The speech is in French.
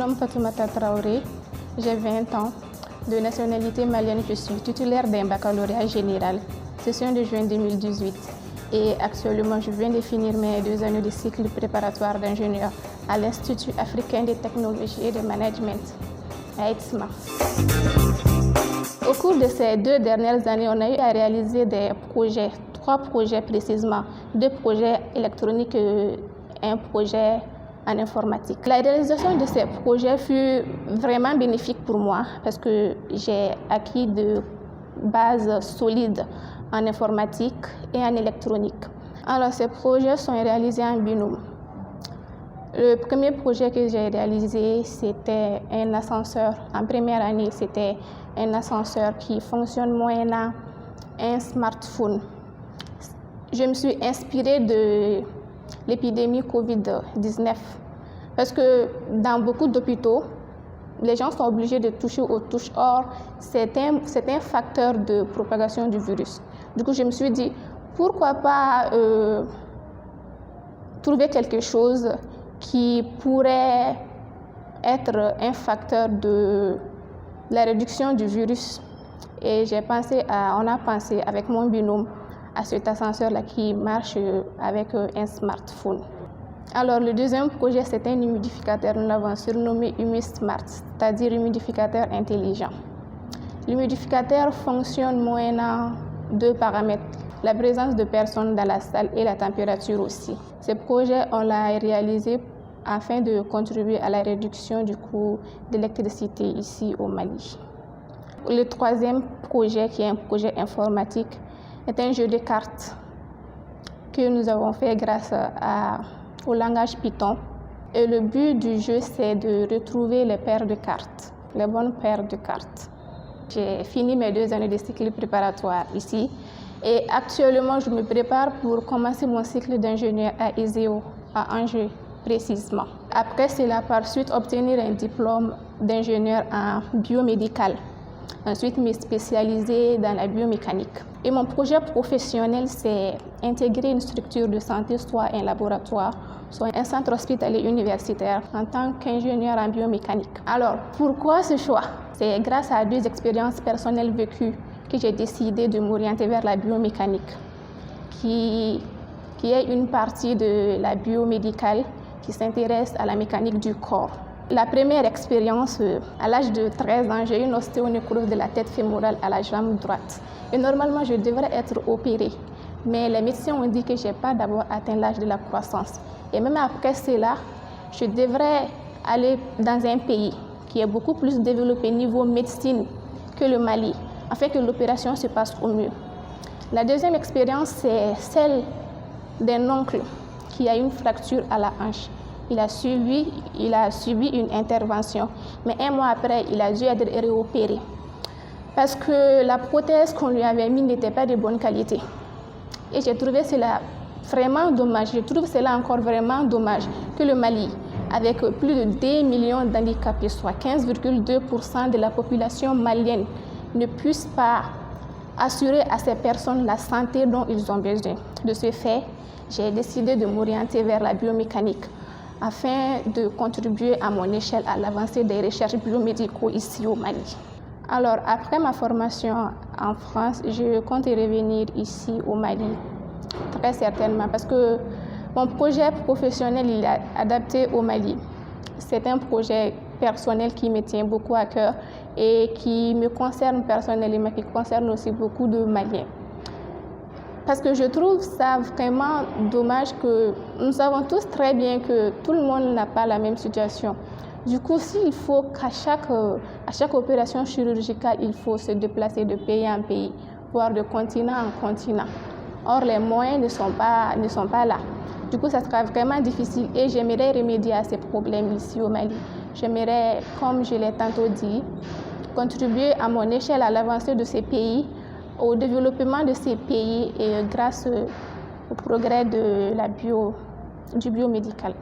nomme Fatoumata Traoré, j'ai 20 ans, de nationalité malienne, je suis titulaire d'un baccalauréat général, session de juin 2018. Et actuellement, je viens de finir mes 2 années de cycle préparatoire d'ingénieur à l'Institut africain de technologie et de management, à ETSMA. Au cours de ces 2 dernières années, on a eu à réaliser des projets, 3 projets précisément, 2 projets électroniques et un projet en informatique. La réalisation de ces projets fut vraiment bénéfique pour moi parce que j'ai acquis de bases solides en informatique et en électronique. Alors, ces projets sont réalisés en binôme. Le premier projet que j'ai réalisé, c'était un ascenseur. En première année, c'était un ascenseur qui fonctionne moyennant un smartphone. Je me suis inspirée de l'épidémie Covid-19 parce que dans beaucoup d'hôpitaux, les gens sont obligés de toucher aux touches. Or, c'est un facteur de propagation du virus. Du coup, je me suis dit, pourquoi pas trouver quelque chose qui pourrait être un facteur de la réduction du virus. Et on a pensé avec mon binôme à cet ascenseur-là qui marche avec un smartphone. Alors, le deuxième projet, c'est un humidificateur. Nous l'avons surnommé HumiSmart, c'est-à-dire humidificateur intelligent. L'humidificateur fonctionne moyennant 2 paramètres, la présence de personnes dans la salle et la température aussi. Ce projet, on l'a réalisé afin de contribuer à la réduction du coût d'électricité ici au Mali. Le troisième projet, qui est un projet informatique, est un jeu de cartes que nous avons fait grâce au langage Python. Et le but du jeu, c'est de retrouver les paires de cartes, les bonnes paires de cartes. J'ai fini mes 2 années de cycle préparatoire ici et actuellement, je me prépare pour commencer mon cycle d'ingénieur à ISEO, à Angers précisément. Après cela, par suite, obtenir un diplôme d'ingénieur en biomédical. Ensuite, me spécialiser dans la biomécanique. Et mon projet professionnel, c'est intégrer une structure de santé, soit un laboratoire, soit un centre hospitalier universitaire en tant qu'ingénieur en biomécanique. Alors, pourquoi ce choix? C'est grâce à 2 expériences personnelles vécues que j'ai décidé de m'orienter vers la biomécanique, qui est une partie de la biomédicale qui s'intéresse à la mécanique du corps. La première expérience, à l'âge de 13 ans, j'ai eu une ostéonécrose de la tête fémorale à la jambe droite. Et normalement, je devrais être opérée. Mais les médecins ont dit que je n'ai pas d'abord atteint l'âge de la croissance. Et même après cela, je devrais aller dans un pays qui est beaucoup plus développé niveau médecine que le Mali, afin que l'opération se passe au mieux. La deuxième expérience, c'est celle d'un oncle qui a une fracture à la hanche. Il a subi une intervention, mais 1 mois après, il a dû être réopéré parce que la prothèse qu'on lui avait mise n'était pas de bonne qualité. Et j'ai trouvé cela vraiment dommage. Je trouve cela encore vraiment dommage que le Mali, avec plus de 2 millions d'handicapés, soit 15,2% de la population malienne, ne puisse pas assurer à ces personnes la santé dont ils ont besoin. De ce fait, j'ai décidé de m'orienter vers la biomécanique afin de contribuer à mon échelle à l'avancée des recherches biomédicaux ici au Mali. Alors, après ma formation en France, je compte revenir ici au Mali, très certainement, parce que mon projet professionnel il est adapté au Mali. C'est un projet personnel qui me tient beaucoup à cœur et qui me concerne personnellement, qui concerne aussi beaucoup de Maliens. Parce que je trouve ça vraiment dommage que nous savons tous très bien que tout le monde n'a pas la même situation. Du coup, s'il faut qu'à chaque opération chirurgicale, il faut se déplacer de pays en pays, voire de continent en continent. Or, les moyens ne sont pas là. Du coup, ça sera vraiment difficile et j'aimerais remédier à ces problèmes ici au Mali. J'aimerais, comme je l'ai tantôt dit, contribuer à mon échelle à l'avancée de ces pays, au développement de ces pays et grâce au progrès du biomédical.